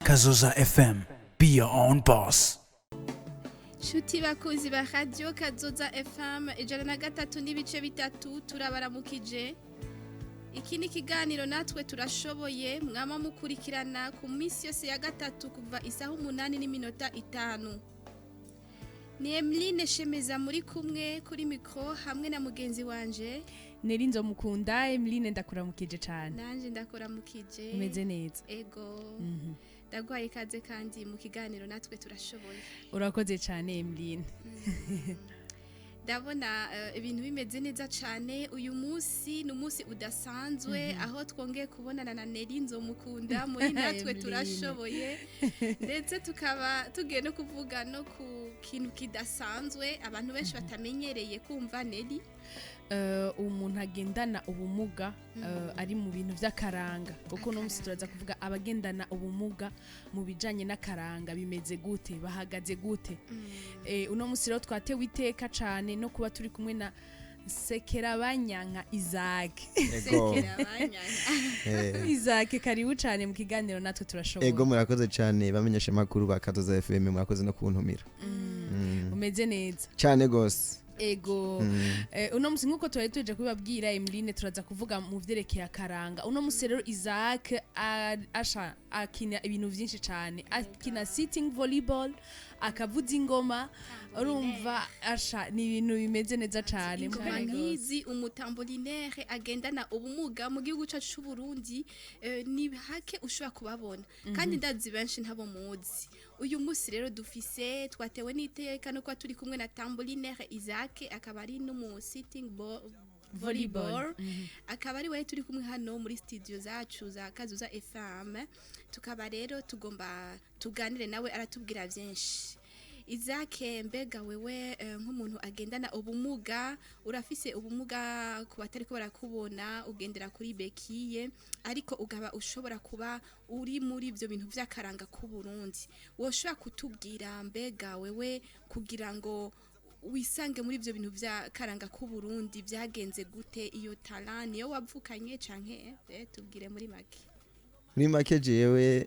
Kazoza FM. Be your own boss. Shuti bakuzi ba radio Kazoza FM ijana na gatatu n'ibice bitatu turabaramukije. Iki ni kiganiro natwe turashoboye mwama mukurikirana ku minsi yose ya gatatu kuva isaha 8:05. Ni Emeline Shemeza muri kumwe kuri mikro hamwe na mugenzi wanje Nerinzo mukunda Emeline ndakuramukije cyane. Nanje ndakuramukije. Umeze neza. Ego. Ndagwaye kaze kandi mu kiganiro natwe turashoboye. Urakoze cyane Emeline. Ndabona ibintu bimeze neza cyane uyu munsi n'umunsi udasanzwe aho twongeye kubonana na Nerinzo mukunda muri natwe turashoboye ndetse tukaba tugiye no kuvuga no ku kintu kidasanzwe abantu benshi batamenyereye kumva Neri umuntu agendana ubumuga ari mu bintu by'akaranga kuko no musi turaza kuvuga abagendana ubumuga mu bijanye n'akaranga bimeze gute bahagaze gute uno musi rero twatewe iteka cyane no kuba turi kumwe na Sekerabanyanka Isaac. Isaac karibu cyane mu kiganiro natwe turashoboye. Ego murakoze cyane bamenyesha makuru ba Kazoza FM murakoze no kuntumira. Umeze neza Cyane gose. Ego uno musi nkuko twari tuje kubabwira Emeline turaza kuvuga mu vyerekeye akaranga uno musi rero Isaac akina ibintu vyinshi cyane akina sitting volleyball akavuza ingoma urumva ni ibintu bimeze neza cyane mukanyizi umutambolinere agendana ubumuga mu gihugu cyacu cy'u Burundi ni hake ushobora kubabona kandi ndazi benshi ntabo muzi uyu musi rero dufise twatewe n'iteka no kwa turi kumwe na tambolinere Isaac akaba ari no mu sitting volleyball akaba ari we turi kumwe hano muri studio zacu za Kazoza FM tukaba rero tugomba tuganire nawe aratubwira byinshi Isaac mbega wewe nk'umuntu agendana ubumuga urafise ubumuga ku batari ko barakubona ugendera kuri bekiye ariko ugaba ushobora kuba uri muri ibyo bintu by'akaranga ku Burundi woshobora kutubwira mbega wewe kugira ngo wisange muri ibyo bintu by'akaranga ku Burundi byagenze gute iyo talent niyo wavukanye canke tubwire muri make jewe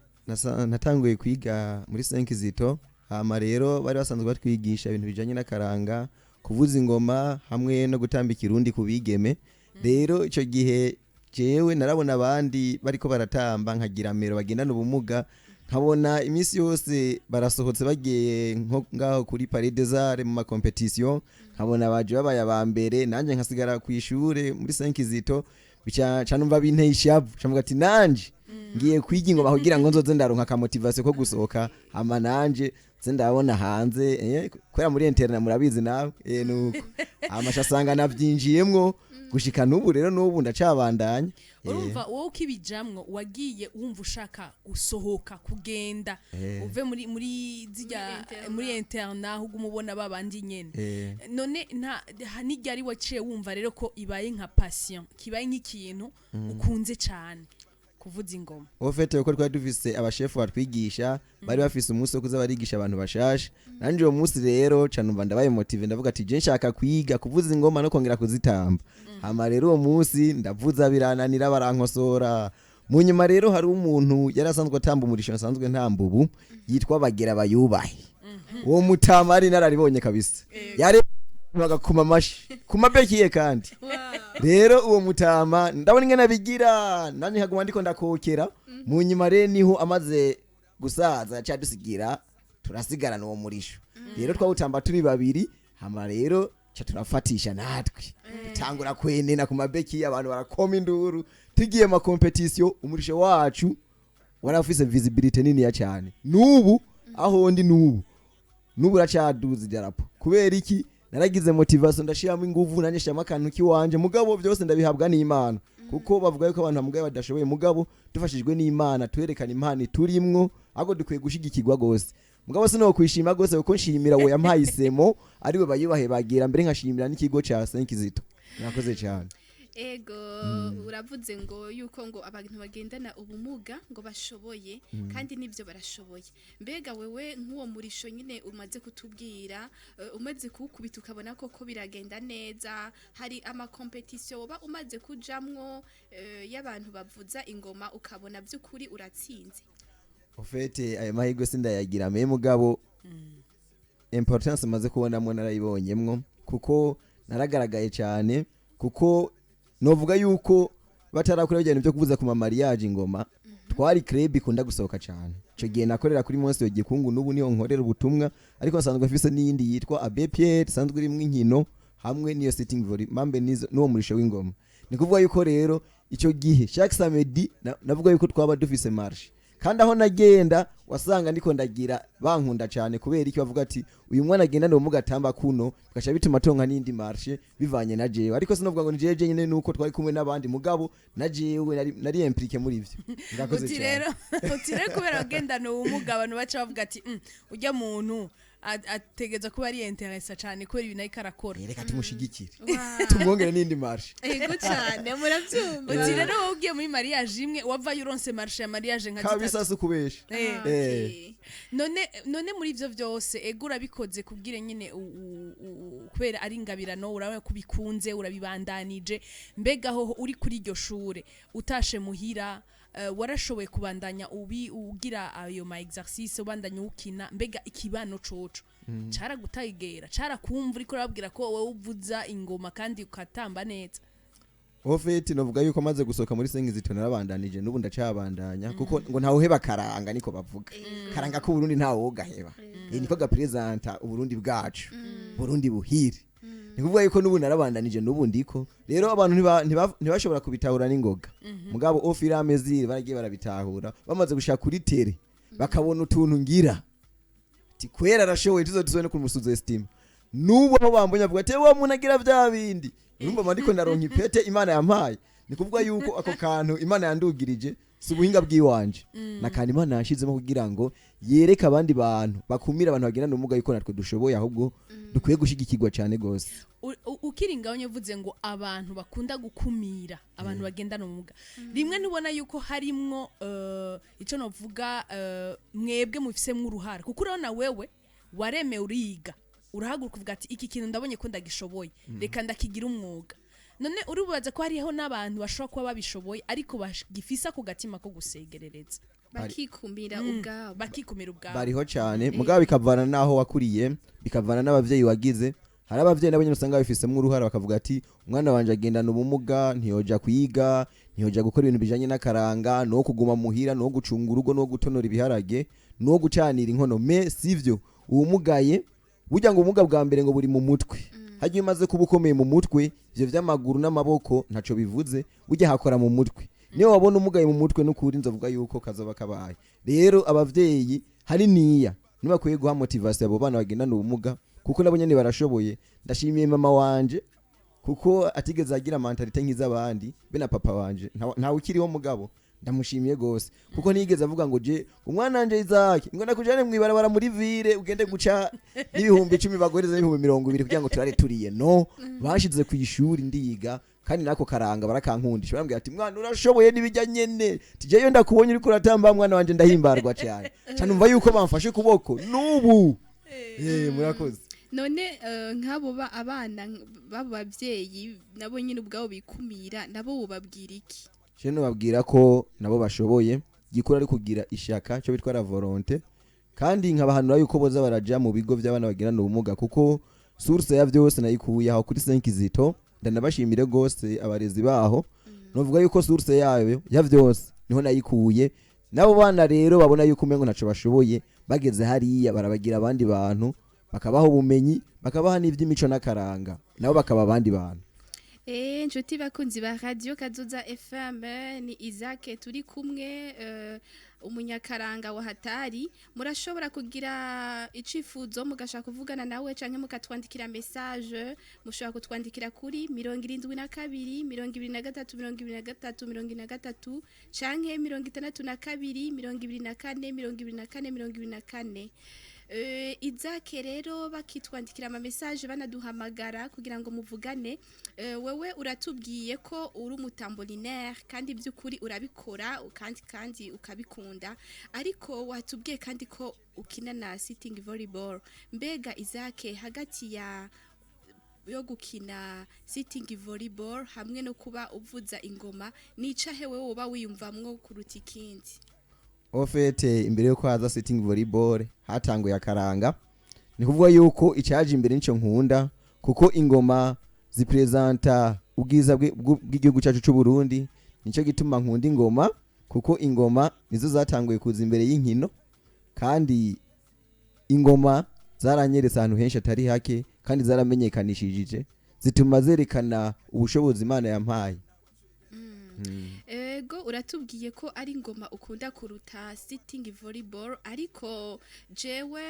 natanguye kwiga muri Senkizito hama rero bari basanzwe batwigisha ibintu bijanye n'akaranga kuvuza ingoma hamwe no gutambika irundi kubigeme rero ico gihe jewe narabona abandi bariko baratamba nkagira mero bagendana ubumuga nkabona imisi yose barasohotse bagiye nko ngaho kuri Palais des Arts mu ma competition nkabona baje babaye abambere nanje nkasigara ku ishure muri Senkizito bica numva binteye ishavu camuga ati nanje ngiye kwiga ingoma kugira ngo nzoze ndaronka ka motivation ko gusohoka ama nanje ndabona hanze kwera muri internet murabizi nawe nuko amasha sanga navyinjiyemwo gushika nubu rero nubu ndacabandanya urumva wowe ukibijamwo wagiye wumva ushaka gusohoka kugenda uve muri zijya muri internet ahubwo umubona babandi nyene none nijyari waciye wumva rero ko ibaye nka passion kibaye nk'ikintu ukunze cyane kuvuza ingoma ofete uko twari dufise abashefu batwigisha bari bafise umunsi wo kuza barigisha abantu bashasha nanje uwo munsi rero canumva ndabaye motive ndavuga ati je nshaka kwiga kuvuza ingoma no kongera kuzitamba hama rero uwo munsi ndavuza birananira barankosora mu nyuma rero hari umuntu yarasanzwe atamba umurisho asanzwe ntamba ubu yitwa Bagera Bayubahe uwo mutama ari nararibonye kabisa yari bagakuma mashi kumabekiye kandi rero uwo mutama ndabona ingene bigira nanye nkaguma ndiko ndakokera mu nyuma rero niho amaze gusaza cyadusigira turasigarana uwo murisho rero twawutamba turi babiri hama rero cha turafatisha natwe tangura kwenena ku mabeki abantu barakoma induru tugiye ma competition umurisho wacu warafise visibility nini ya cyane nubu aho ndi nubu racaduza idarapo kubera iki naragize motivation ndashiramo inguvu nanyeshama akantu kiwanje mugabo byose ndabihabwa n'Imana kuko bavuga yuko abantu mugabe badashoboye mugabo dufashijwe n'Imana twerekana impano turimwo ago dukwiye gushigikirwa gose mugabo sino kwishima gose kuko nshimira we yampahisemo ariwe Bayubahe Bagera mbere nkashimira n'ikigo ca Senkizito nakoze cyane ego uravuze ngo yuko ngo abantu bagendana ubumuga ngo bashoboye kandi nibyo barashoboye mbega wewe nk'uwo murisho nyine umaze kutubwira umaze kuwukubita ukabona koko biragenda neza hari ama competition woba umaze kujamwo y'abantu bavuza ingoma ukabona by'ukuri uratsinze ufete ayo mahirwe sindayagira me mugabo importance maze kubonamwo narayibonyemwo kuko naragaragaye cyane kuko novuga yuko batarakora bijyanye byo kuvuza ku mariage ingoma twari club ikunda gusohoka cyane ico gihe nakorera kuri Monsi yo Gikungu n'ubu niyo nkorera ubutumwa ariko asanzwe afise n'iyindi yitwa Abe Pierre sanzwe iri mwinkino hamwe niyo sitting volley mambe nizo n'uwo murisho w'ingoma ni kuvuga yuko rero ico gihe chaque samedi navuga yuko twaba dufise marche kandi aho nagenda wasanga ndiko ndagira bankunda cyane kubera iki bavuga ati uyu mwana agenda ndo mugatamba kuno bikasha bituma tonka n'indi marche bivanye na jewe ariko sinovuga ngo nijeje nyene nuko twari kumwe n'abandi mugabo na jewe nari implique muri ivyo ngakoze cyane uti rero kubera agendana ubumuga abantu baca bavuga ati ujya muntu ategeza kuba ari interesa cyane kubera ibintu ariko arakora reka tumushigikire tumwongere n'indi marche ego cyane murabyumva uti rero wowe ugiye muri mariage imwe wavayo uronse marche ya mariage nka kabisa sukubesha none muri ivyo vyose ego urabikoze kubwire nyine kubera ari ingabirano urabe kubikunze urabibandanije mbega aho uri kuri iryo shure utashe muhira warashoboye kubandanya ugira ayo ma exercice ubandanya ukina mbega ikibano coco caragutayigera carakumva uriko urababwira ko wowe uvuza ingoma kandi ukatamba neza ofeti novuga yuko maze gusoka muri Singizito narabandanije n'ubu ndacabandanya kuko ngo ntawe uheba karanga niko bavuga karanga ko Burundi ntawe wogaheba niko gapresenta uburundi bwacu Burundi buhire nikuvuga yuko n'ubu narabandanije n'ubu ndiko rero abantu ntibashobora kubitahura n'ingoga mugabo ofira amezire baragiye barabitahura bamaze gushaka kuri tere bakabona utuntu ngira ti kwera arashoboye tuzone ku musuzo estima n'ubu aho bambonye avuga ati wa muntu agira vya bindi urumva mandiko ndaronka ipete Imana yampaye nikuvuga yuko ako kantu Imana yandugirije si ubuhinga bw'iwanje nakandi Imana yashizemo kugira ngo yereka abandi bantu bakumira abantu bagenda n'umuga yuko natwe dushoboye ahubwo dukwiye gushigikirwa cyane gose ukiringa onyevuze ngo abantu bakunda gukumira abantu bagendana ubumuga rimwe ntubona yuko harimwo ico novuga mwebwe mufisemo uruhara kuko urabona wewe wareme uriga urahaguruka uvuga ati iki kintu ndabonye ko ndagishoboye reka ndakigira umwuga none urubaza ko hariho n'abantu bashobora kuba babishoboye ariko bagifisa ku gatima ko gusegerereza bakikumira ubwabo bariho cyane mugabo bikavana naho wakuriye bikavana n'abavyeyi wagize hari abavyeyi nabo nyine usanga bifisemo uruhara bakavuga ati umwana wanje agendana ubumuga ntiyoja kwiga ntiyoja gukora ibintu bijanye n'akaranga no kuguma muhira no gucunga urugo no gutonora ibiharage no gucanira inkono me sivyo ubumugaye burya ngo ubumuga bwa mbere ngo buri mu mutwe hagiye maze kubukomeye mu mutwe ivyo vy'amaguru n'amaboko ntaco bivuze burya hakora mu mutwe niyo wabona umugaye mu mutwe n'ukuri nzovuga yuko kazoba kabaye rero abavyeyi hari niya nibakwiye guha motivation abo bana bagendana ubumuga kuko nabo nyene barashoboye ndashimiye mama wanje kuko atigeze agira mentalite nk'izabandi be na papa wanje ntawe ukiriho mugabo ndamushimiye gose kuko nigeze avuga ngo je umwana wanje Isaac ngo nakujane mwibarabara muri ville ugende guca n'ibihumbi 10 bagoreza n'ibihumbi 20 kugira ngo turare turiye no bashize ku ishuri ndiga kandi nako karanga barakankundisha barambwira ati mwana urashoboye nibijya nyene tijeyo ndakubonye uri kuratamba mwana wanje ndahimbarwa cyane cyane yuko bamfashe kuboko nubu murakoze none nk'abo abana babo bavyeyi nabo nyine ubwabo bikumira nabo ubabwira iki Sheno babwira ko nabo bashoboye gikora ari kugira ishaka cyo bitwara volonté kandi nkabahanura yuko boza baraja mu bigo by'abana bagirana ubumuga kuko source ya byose nayikuye aho kuri Singizito ndanabashimire gose abarezi baho novuga yuko source yayo ya byose niho nayikuye nabo bana rero babona yuko umengo naco bashoboye bageze hariya barabagira abandi bantu bakabaho ubumenyi bakabaha n'ivy'imico n'akaranga nabo bakaba abandi bantu inshuti bakunzi ba radio Kazoza FM ni Isaac turi kumwe umunyakaranga wa hatari murashobora kugira icifuzo mugashaka kuvugana nawe canke mukatwandikira message mushobora kutwandikira kuri 72 23 23 canke 62 24 Izake rero bakitwandikira ama message banaduhamagara kugira ngo muvugane wewe uratubwiye ko uri umutambolinaire kandi by'ukuri urabikora kandi ukabikunda ariko watubwiye kandi ko ukina na sitting volleyball mbega Izake hagati yo gukina sitting volleyball hamwe no kuba uvuza ingoma nica hewe woba wiyumvamwo kuruta ikindi ofete imbere yo kwaza sitting volleyball hatanguye akaranga ni kuvuga yuko icaje imbere nico nkunda kuko ingoma zipresenta ubwiza bw'igihugu cyacu cy'u Burundi nico gituma nkunda ingoma kuko ingoma nizo zatanguye kuza imbere y'inkino kandi ingoma zaranyeretse ahantu henshi atari hake kandi zaramenyekanishije zituma zerekana ubushobozi Imana yampaye. Ego uratubwiye ko ari ingoma ukunda kuruta sitting volleyball ariko jewe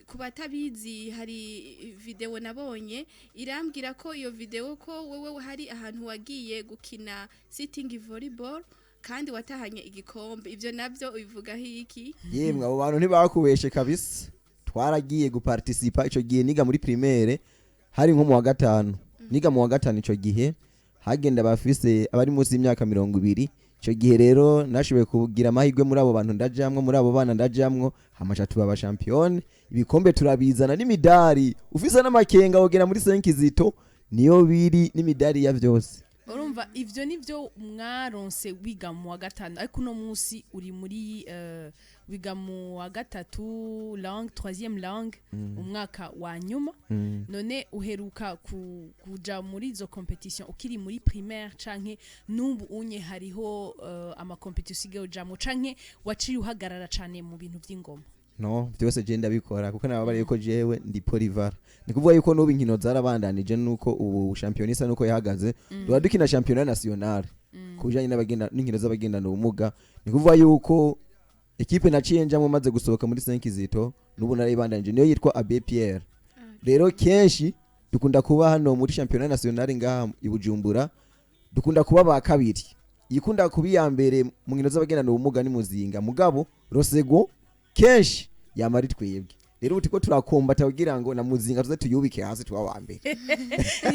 ku batabizi hari video nabonye irambwira ko iyo video ko wewe hari ahantu wagiye gukina sitting volleyball kandi watahanye igikombe ivyo navyo ubivuga hiki yemwe abo bantu ntibakubeshe kabisa twaragiye guparticipa ico gihe niga muri primaire hari nko mu wa gatanu niga mu wa gatanu ico gihe hagenda bafise abari munsi y'imyaka 20 ico gihe rero nashoboye kugira amahirwe muri abo bantu ndajamwe muri abo bana ndajamwe hamacha tuba champion ibikombe turabizana n'imidari ufise n'amakenga wogera muri 5 zito niyo biri n'imidari ya vyose. urumva ivyo nivyo mwaronse wiga mu wa gatanu ariko no munsi uri muri wiga mu wa gatatu langue troisième langue umwaka wa nyuma none uheruka kuja muri izo competition ukiri muri primaire canke n'ubu unye hariho ama competition sigaho jamo canke waciye uhagarara cane mu bintu vy'ingoma? No byose je ndabikora kuko nababari yuko jewe ndi Polivara ni kuvuga yuko n'ubu inkino zarabandanije nuko ubu championisa nuko yahagaze dukina championnat national kujanye n'abagenda n'inkino z'abagendana ubumuga ni kuvuga yuko equipe naciye njamwe maze gusohoka muri 5 zito n'ubu narayibandanije niyo yitwa Abbé Pierre. Rero kenshi dukunda kuba hano muri championnat national ngaha i Bujumbura dukunda kuba ba kabiri yikunda kubiya mbere mu nkino z'abagendana ubumuga ni Muzinga mugabo Rosego kenshi yamari twebwe rero utiko turakombata kugira ngo na Muzinga tuze tuyubike hasi twawambere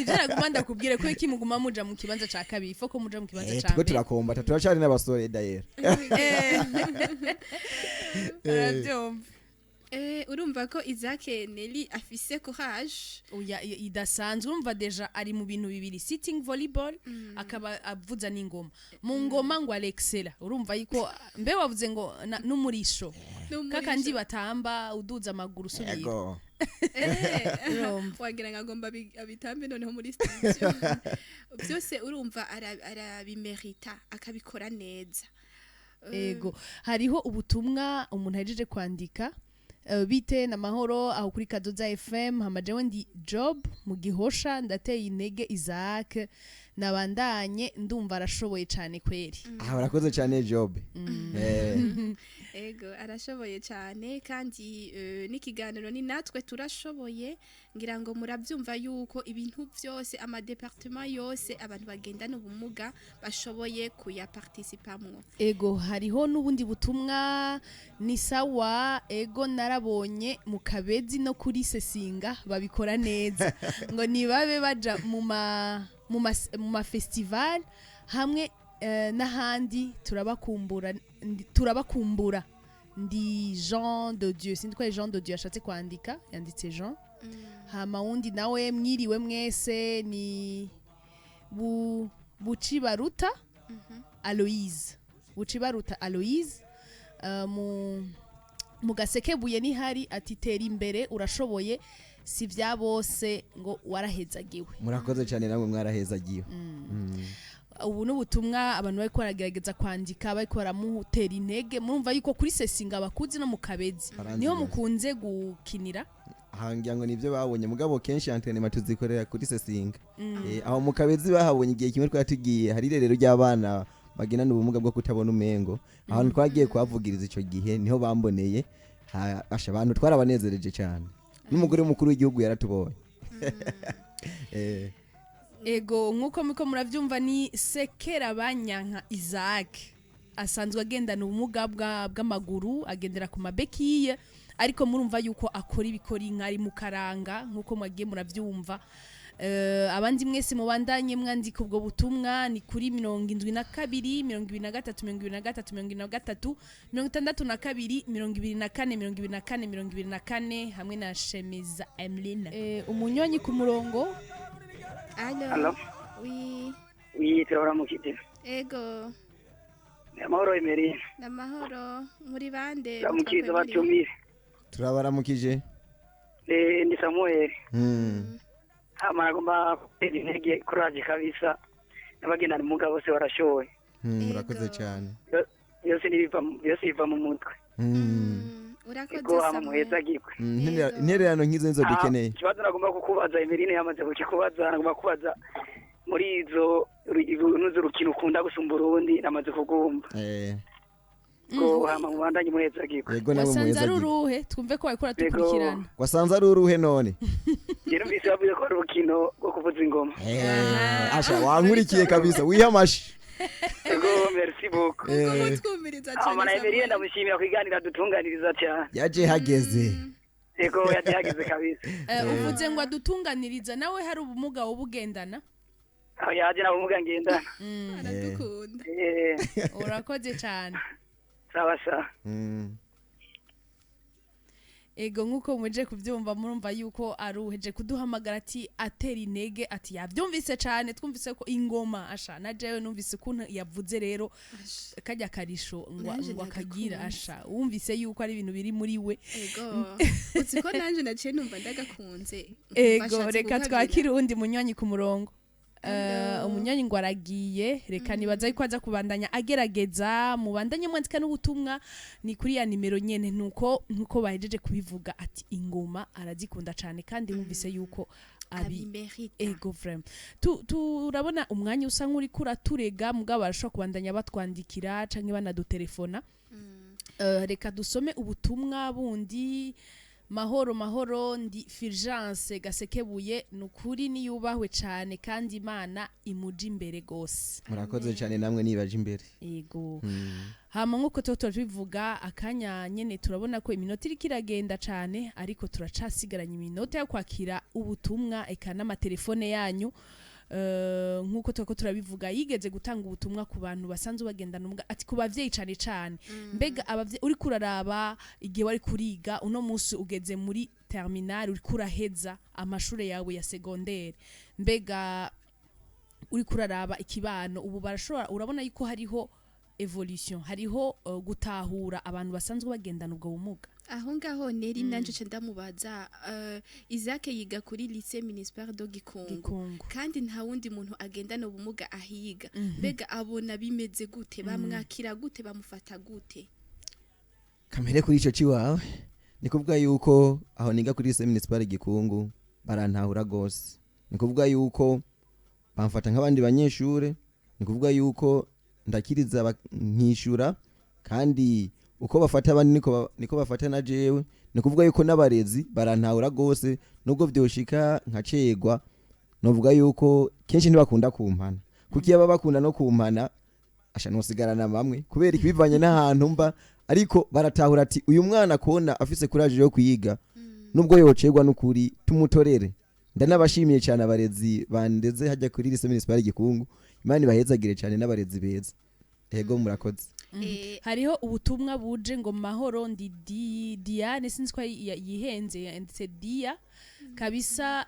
ivyo nagumanda kubwire ko iki muguma muja mu kibanza ca kabiri foko muja mu kibanza ca mbere tuko turakombata turacari n'abasore dayer aravyumva. Urumva ko Isaac Nelly afise courage oya idasanzwe urumva deja ari mu bintu bibiri sitting volleyball akaba avuza n'ingoma mu ngoma ngo Alexela urumva yiko mbe wavuze ngo n'umurisho kakandi batamba uduza amaguru subira wagira ngagomba abitambe noneho muri studio byose urumva arabimerita akabikora neza. Ego hariho ubutumwa umuntu ahejeje kwandika bite na mahoro aho kuri Kadoza FM hamajewe ndi job mu Gihosha ndateye intege Isaac nabandanye ndumva arashoboye cyane kweri. Urakoze cyane job. Ego arashoboye cyane kandi n'ikiganiro ni natwe turashoboye ngira ngo murabyumva yuko ibintu byose ama departement yose abantu bagendana ubumuga bashoboye kuya participamwo. Ego hariho n'ubundi butumwa ni sawa ego narabonye mu Kabezi no kuri Sesinga babikora neza ngo nibabe baja mu ma festival hamwe n'ahandi turabakumbura ndi Jean de Dieu sindikwa Jean de Dieu ashatse kwandika yanditse Jean hama wundi nawe mwiriwe mwese ni Bucibaruta Aloise Bucibaruta Aloise mu Gasekebuye ni hari ati tera imbere urashoboye si vya bose ngo warahezagiwe. Murakoze cyane namwe mwarahezagiwe. Ubu n'ubutumwa abantu bari kwaragerageza kwandika bari kwaramuhutera intege murumva yuko kuri Sesinga bakuzi no mu Kabezi niho mukunze gukinira hangira ngo nivyo babonye mugabo kenshi entraînement tuzikorera kuri Sesinga. Aho mu Kabezi bahabonye igihe kimwe twatugiye hari rero ry'abana bagenana ubumuga bwo kutabona umengo aho twagiye kwavugiriza ico gihe niho bamboneye asha abantu twarabanezereje cyane n'umugore mukuru w'igihugu yaratubonye. Ego nkuko miko muravyumva ni Sekera Banyanka Isaac asanzwe agendana ubumuga bw'amaguru agendera ku mabekiye ariko murumva yuko akora ibikori nkari mu karanga nkuko mwagiye muravyumva. Abandi mwese mubandanye mwandika ubwo butumwa ni kuri 72 23 23 62 24 hamwe na Shemiza Emeline. Umunyonyi ku murongo. Allo. Allo. Oui. Oui, turabura mukite. Ego. amahoro Emeline namahoro muri bande ramukiza batumire turabaramukije ndi Samuel Mm. amagomba kutera intege kuraje kabisa n'abagendana umugabo bose barashoboye Murakoze cyane yose biva mu mutwe urakoze ego hama Samuel. muheza gikwe intererano nk'izo nizo dukeneye ikibazo nagomba kukubaza Emeline yamaze kukikubaza nagomba kubaza muri izo n'urukino ukunda gusumba urundi namaze kugumva ko hama mubandanye muheza gikwe yego nawe wasanze muheza ari gikwe uruhe twumve ko wariko uratukurikirana wasanze ari uruhe none rero mbise bavuze ko ari urukino rwo kuvuza ingoma asha wankurikiye kabisa wiha amashi ego merci beaucoup Kumutwumiriza cyane. amana Emeline Samuel. ndamushimira kwiganira dutunganiriza cyane yaje hageze ego yageze kabisa uvuze ngo adutunganiriza nawe hari ubumuga wobugendana aho yaje nabumuga ngendana Aradukunda. urakoze cyane sawa sawa ego nk'uko muje kubyumva murumva yuko aruheje kuduhamagara ati atera intege ati yabyumvise cyane twumvise ko ingoma asha na jewe numvise ukuntu yavuze rero kajya karisho Nanje ngo akagira ndagakunze. asha wumvise yuko ari ibintu biri muri we Ego. Uzi ko nanje naciye numva ndagakunze. ego Bashatse reka gukabira. twakire uwundi munywanyi ku murongo Hello. umunywanyi ngo aragiye reka nibaza yuko aza kubandanya agerageza mubandanye mwandika n'ubutumwa ni kuri ya nimero nyene nuko bahejeje kubivuga ati ingoma arazikunda cyane kandi wumvise yuko Abimerita. ego vrem turabona umwanya usa nk'uri kuraturega mugabo barashobora kubandanya batwandikira canke banadutelefona reka dusome ubutumwa bundi mahoro ndi Fulgence Gasekebuye nukuri niyubahwe cyane kandi Imana imuja imbere gose murakoze cyane namwe nibaje imbere yego hama nkuko tubivuga akanya nyene turabona ko iminota iri kiragenda cyane ariko turacasigaranye iminota yo kwakira ubutumwa eka n'amatelefone yanyu nkuko turabivuga yigeze gutanga ubutumwa ku bantu basanzwe bagendana ubumuga ati ku bavyeyi cyane cyane mbega abavyeyi uri kuraraba igihe wari kuriga uno munsi ugeze muri terminal uri kuraheza amashure yawe ya secondaire mbega uri kuraraba ikibano ubu barashobora urabona yuko hariho evolution hariho gutahura abantu basanzwe bagendana ubwo bumuga Aho ngaho neri nanje ce ndamubaza Isaac yiga kuri lycée municipal do Gikungu kandi nta wundi muntu agendana ubumuga ahiga mbega abona bimeze gute bamwakira gute bamufata gute kamere kuri ico ciwawe ni kuvuga yuko aho niga kuri lycée municipal Gikungu barantahura gose ni kuvuga yuko bamfata nk'abandi banyeshure ni kuvuga yuko ndakiriza nkishura kandi uko bafata abandi niko bafata na jewe ni kuvuga yuko n'abarezi barantahura gose nubwo vyoshika nkacegwa novuga yuko kenshi ntibakunda kumpana kuki yaba bakunda no kumpana asha nosigarana bamwe kubera ikibivanye n'ahantu mba ariko baratahura ati uyu mwana kona afise courage yo kuyiga nubwo yocegwa n'ukuri tumutorere ndanabashimiye cyane abarezi bandeze hajya kuri lycée municipal Gikungu Imana bahezagire cyane n'abarezi beza ego murakoze hariho ubutumwa buje ngo mahoro ndi Diane sinzi ko yihenze ndetse Dia kabisa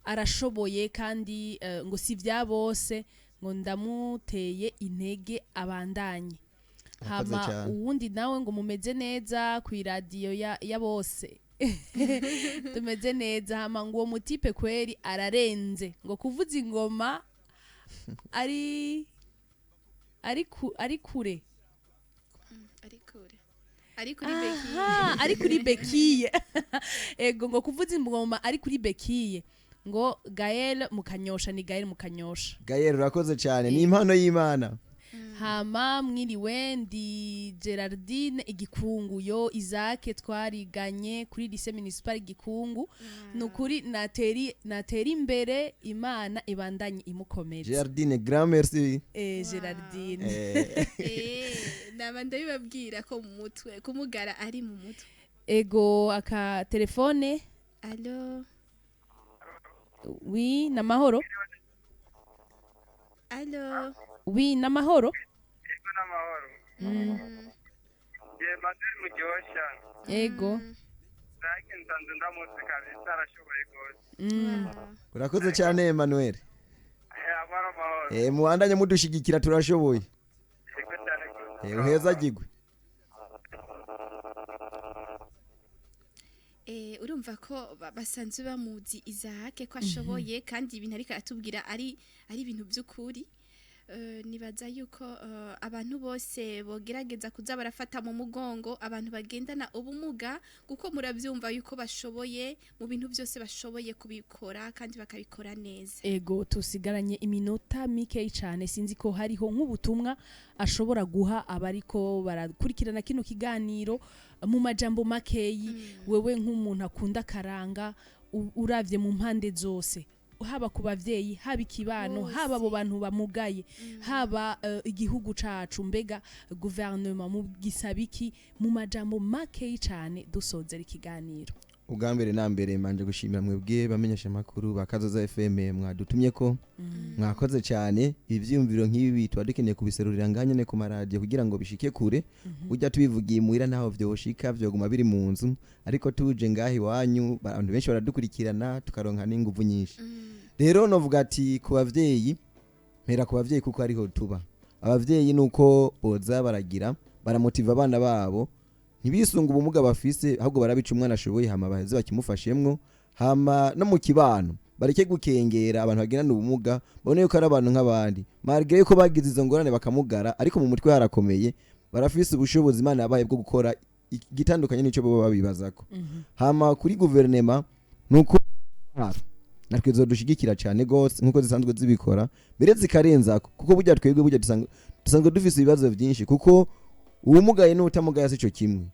arashoboye kandi ngo si vya bose ngo ndamuteye intege abandanye hama uwundi nawe ngo mumeze neza ku radio ya bose tumeze neza hama ngo uwo mutipe kweri ararenze ngo kuvuza ingoma ari kure ari kuri bekiye ego ngo kuvuza ingoma ari kuri bekiye ngo Gael Mukanyosha ni Gael Mukanyosha Gael urakoze cyane ni impano y'Imana hama mwiriwe ndi Gerardine Igikungu yo Isaac twariganye kuri lycée municipal Gikungu nukuri nateri imbere Imana ibandanye imukomeje Gerardine grand merci Gerardine nabanda bibabwira ko mu mutwe kumugara ari mu mutwe ego aka telefone allo oui na mahoro allo oui na mahoro Je maduri muryosha. Ego. Nake nsanze ndamutse kabisa arashoboye gose. Urakoze cyane Emmanuel. Amara mahoro. Muwandanye mudushigikira turashoboye. Ego cyane uheza gigwe. Urumva ko basanzwe bamuzi Isaac ko ashoboye kandi ibintu ariko aratubwira ari ibintu by'ukuri. Nibaza yuko abantu bose bogerageza kuza barafata mu mugongo abantu bagendana ubumuga kuko murabyumva yuko bashoboye mu bintu byose bashoboye kubikora kandi bakabikora neza. Ego tusigaranye iminota mike cyane sinzi ko hariho nk'ubutumwa ashobora guha abariko barakurikirana kino kiganiro mu majambo makeyi wewe nk'umuntu akunda karanga uravye mu mpande zose haba ku bavyeyi haba ikibano haba abo bantu bamugaye haba igihugu cacu mbega gouvernement mu gisabiki mu majambo makeyi cyane dusozera ikiganiro. Ugambere nambere manje gushimira mwebwe bamenyesha makuru bakazoza FM mwadutumye ko mwakoze cyane ivyumviro nk'ibi twadukeneye kubiserurira nganye ku maradio kugira ngo bishike kure ujya tubivugiye muhira naho vyoshika vyoguma biri mu nzu ariko tuje ngahi wanyu abantu benshi baradukurikirana tukaronka n'inguvu nyinshi. Rero novuga ati ku bavyeyi mpera ku bavyeyi kuko ariho tuba abavyeyi nuko boza baragira baramotiva abana babo ntibisunga ubumuga bafise ahubwo barabica umwana ashoboye hama baheze bakimufashemwo hama no mu kibano bareke gukengera abantu bagendana ubumuga babone yuko ari abantu nk'abandi marge yuko bagize izo ngorane bakamugara ariko mu mutwe harakomeye barafise ubushobozi Imana yabaye bwo gukora igitandukanye n'ico baba babibazako. Hama kuri guverinema nuko natwe zodushigikira cyane gose nkuko zisanzwe zibikora mbere zikarenzako kuko burya twebwe burya dusanzwe dufise ibibazo byinshi kuko uwumugaye n'utamugaye sico kimwe.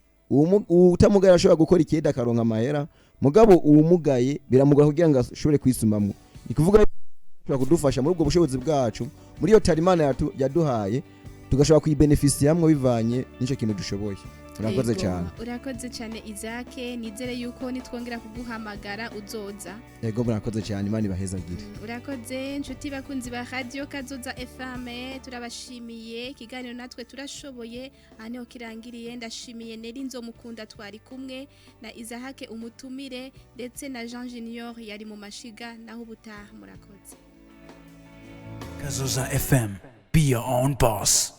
Utamugaye ashobora gukora ikenda karonka amahera mugabo uwumugaye biramugaye kugira ngo ashobore kwisumamwo. Nikuvuga ashobora kudufasha muri ubwo bushobozi bwacu muri yo tarimana yaduhaye tugashobora kuyibenefisiyamwo bivanye n'ico kintu dushoboye. Urakoze cyane. Urakoze cyane Isaac nizere yuko nitwongera kuguhamagara uzoza. Yego murakoze cyane Imana ibahezagire. Urakoze inshuti bakunzi ba Radio Kazoza FM turabashimiye kiganiro natwe turashoboye aneho kirangiriye ndashimiye Neri Nzomukunda twari kumwe na Isaac umutumire ndetse na Jean Junior yari mu mashiga naho ubutaha murakoze. Kazoza FM, be your own boss.